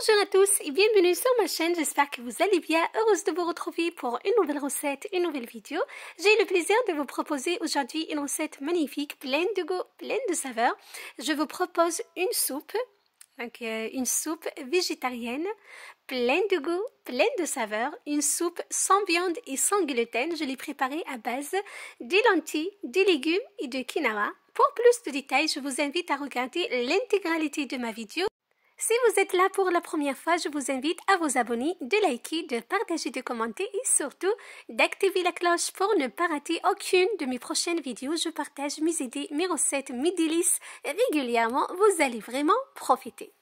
Bonjour à tous et bienvenue sur ma chaîne, j'espère que vous allez bien, heureuse de vous retrouver pour une nouvelle recette, une nouvelle vidéo. J'ai le plaisir de vous proposer aujourd'hui une recette magnifique, pleine de goût, pleine de saveurs. Je vous propose une soupe, une soupe végétarienne, pleine de goût, pleine de saveurs, une soupe sans viande et sans gluten. Je l'ai préparée à base des lentilles, des légumes et de quinoa. Pour plus de détails, je vous invite à regarder l'intégralité de ma vidéo. Si vous êtes là pour la première fois, je vous invite à vous abonner, de liker, de partager, de commenter et surtout d'activer la cloche pour ne pas rater aucune de mes prochaines vidéos. Je partage mes idées, mes recettes, mes délices régulièrement. Vous allez vraiment profiter.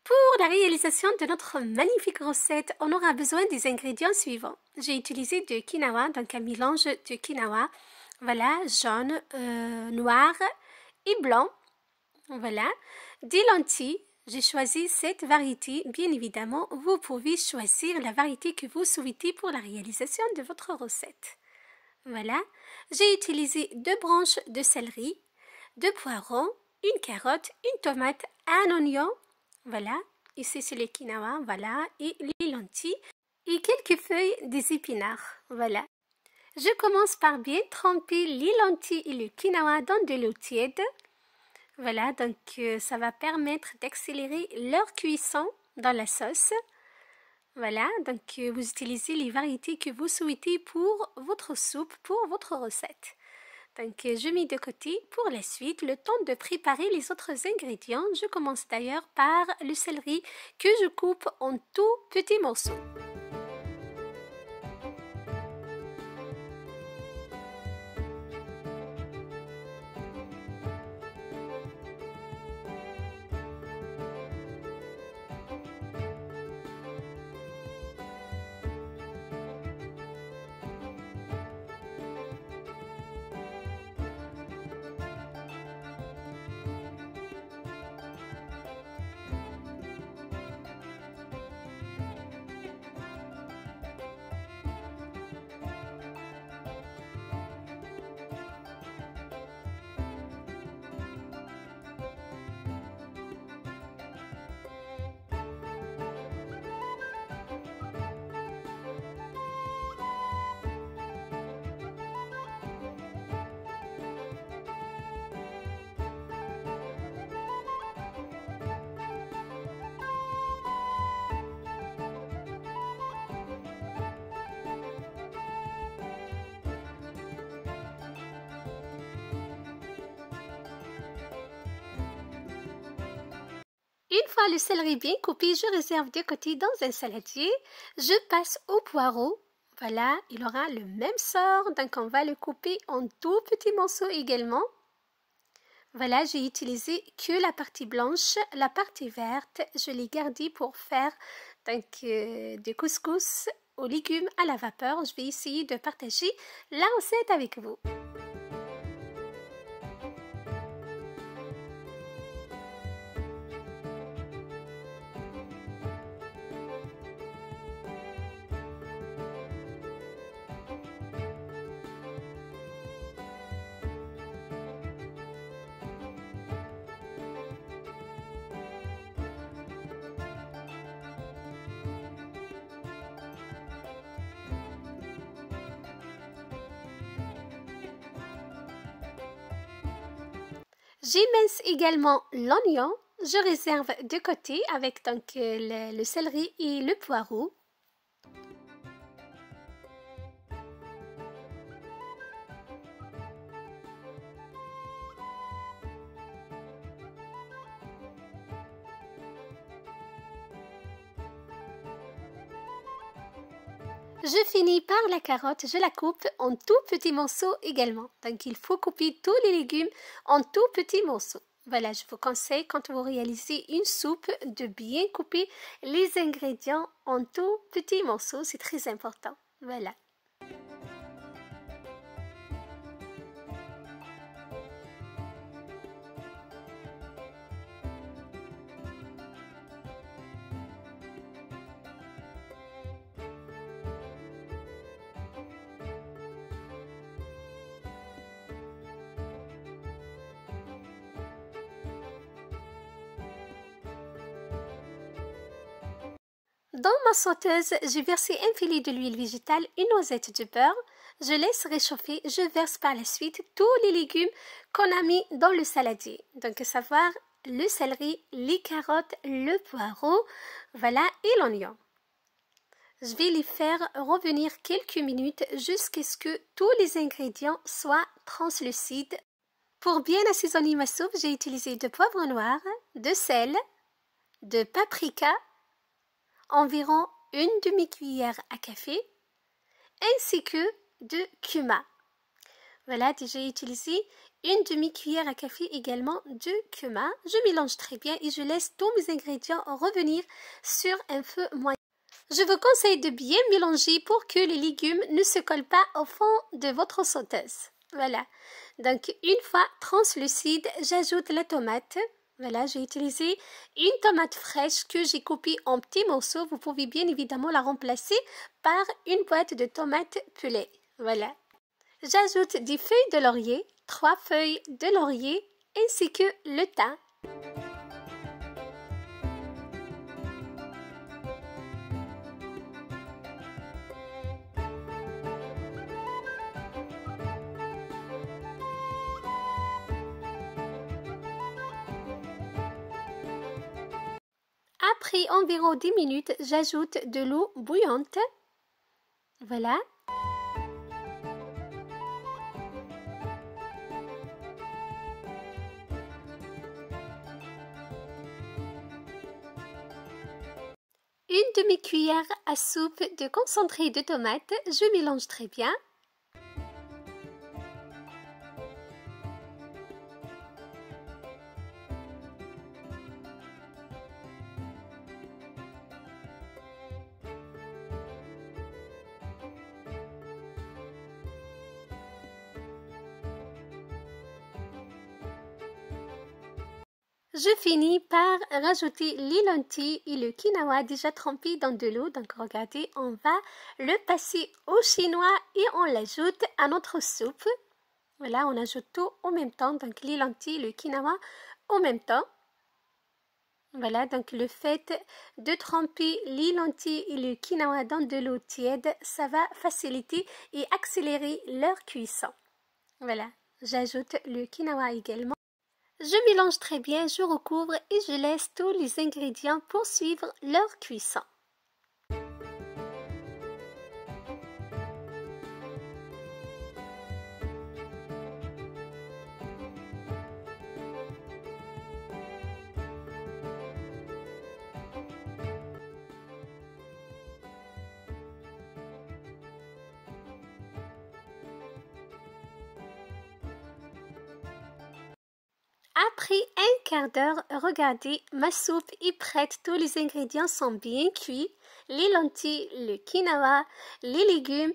Pour la réalisation de notre magnifique recette, on aura besoin des ingrédients suivants. J'ai utilisé du quinoa, donc un mélange de quinoa, voilà, jaune, noir et blanc, voilà, des lentilles. J'ai choisi cette variété, bien évidemment, vous pouvez choisir la variété que vous souhaitez pour la réalisation de votre recette. Voilà, j'ai utilisé 2 branches de céleri, 2 poivrons, une carotte, une tomate, un oignon, voilà, ici c'est le quinoa, voilà, et les lentilles, et quelques feuilles des épinards, voilà. Je commence par bien tremper les lentilles et le quinoa dans de l'eau tiède, voilà, donc ça va permettre d'accélérer leur cuisson dans la sauce. Voilà, donc vous utilisez les variétés que vous souhaitez pour votre soupe, pour votre recette. Donc je mets de côté pour la suite le temps de préparer les autres ingrédients. Je commence d'ailleurs par le céleri que je coupe en tout petits morceaux. Une fois le céleri bien coupé, je réserve de côté dans un saladier. Je passe au poireau. Voilà, il aura le même sort, donc on va le couper en tout petits morceaux également. Voilà, j'ai utilisé que la partie blanche, la partie verte, je l'ai gardée pour faire donc du couscous aux légumes à la vapeur. Je vais essayer de partager la recette avec vous. J'émince également l'oignon. Je réserve de côté avec donc le céleri et le poireau. Je finis par la carotte, je la coupe en tout petits morceaux également. Donc il faut couper tous les légumes en tout petits morceaux. Voilà, je vous conseille quand vous réalisez une soupe de bien couper les ingrédients en tout petits morceaux, c'est très important. Voilà. Dans ma sauteuse, j'ai versé un filet de l'huile végétale, une noisette de beurre. Je laisse réchauffer. Je verse par la suite tous les légumes qu'on a mis dans le saladier. Donc, à savoir le céleri, les carottes, le poireau, voilà, et l'oignon. Je vais les faire revenir quelques minutes jusqu'à ce que tous les ingrédients soient translucides. Pour bien assaisonner ma soupe, j'ai utilisé de poivre noir, de sel, de paprika, environ une demi-cuillère à café, ainsi que de cumin. Voilà, j'ai utilisé une demi-cuillère à café également de cumin. Je mélange très bien et je laisse tous mes ingrédients revenir sur un feu moyen. Je vous conseille de bien mélanger pour que les légumes ne se collent pas au fond de votre sauteuse. Voilà, donc une fois translucide, j'ajoute la tomate. Voilà, j'ai utilisé une tomate fraîche que j'ai coupée en petits morceaux. Vous pouvez bien évidemment la remplacer par une boîte de tomates pelées. Voilà. J'ajoute des feuilles de laurier, 3 feuilles de laurier ainsi que le thym. Après environ 10 minutes, j'ajoute de l'eau bouillante. Voilà. Une demi-cuillère à soupe de concentré de tomate. Je mélange très bien. Je finis par rajouter les lentilles et le quinoa déjà trempé dans de l'eau. Donc regardez, on va le passer au chinois et on l'ajoute à notre soupe. Voilà, on ajoute tout en même temps, donc les lentilles, le quinoa en même temps. Voilà, donc le fait de tremper les lentilles et le quinoa dans de l'eau tiède, ça va faciliter et accélérer leur cuisson. Voilà, j'ajoute le quinoa également. Je mélange très bien, je recouvre et je laisse tous les ingrédients poursuivre leur cuisson. Après un quart d'heure, regardez, ma soupe est prête. Tous les ingrédients sont bien cuits. Les lentilles, le quinoa, les légumes.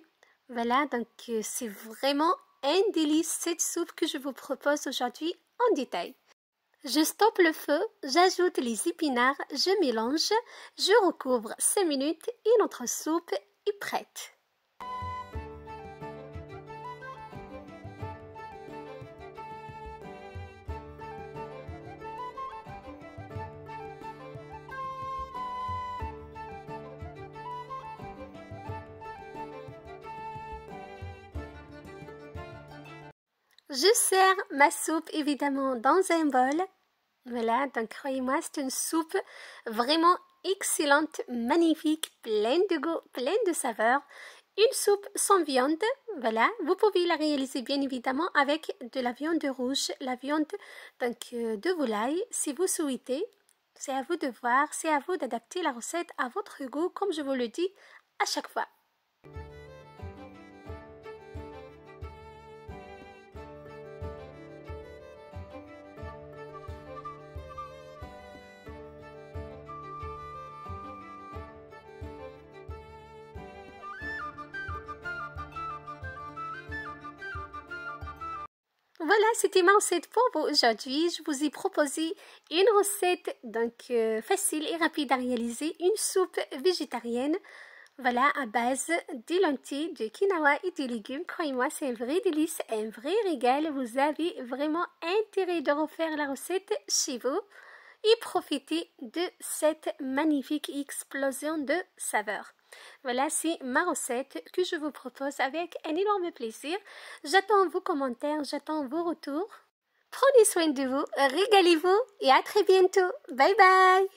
Voilà, donc c'est vraiment un délice cette soupe que je vous propose aujourd'hui en détail. Je stoppe le feu, j'ajoute les épinards, je mélange, je recouvre 5 minutes et notre soupe est prête. Je sers ma soupe évidemment dans un bol. Voilà, donc croyez-moi, c'est une soupe vraiment excellente, magnifique, pleine de goût, pleine de saveurs. Une soupe sans viande, voilà, vous pouvez la réaliser bien évidemment avec de la viande rouge, la viande donc, de volaille si vous souhaitez. C'est à vous de voir, c'est à vous d'adapter la recette à votre goût comme je vous le dis à chaque fois. voilà, c'était ma recette pour vous aujourd'hui. Je vous ai proposé une recette facile et rapide à réaliser, une soupe végétarienne. Voilà, à base de lentilles, de quinoa et de légumes. Croyez-moi, c'est un vrai délice, un vrai régal. Vous avez vraiment intérêt de refaire la recette chez vous et profiter de cette magnifique explosion de saveurs. Voilà, c'est ma recette que je vous propose avec un énorme plaisir. J'attends vos commentaires, j'attends vos retours. Prenez soin de vous, régalez-vous et à très bientôt. Bye bye!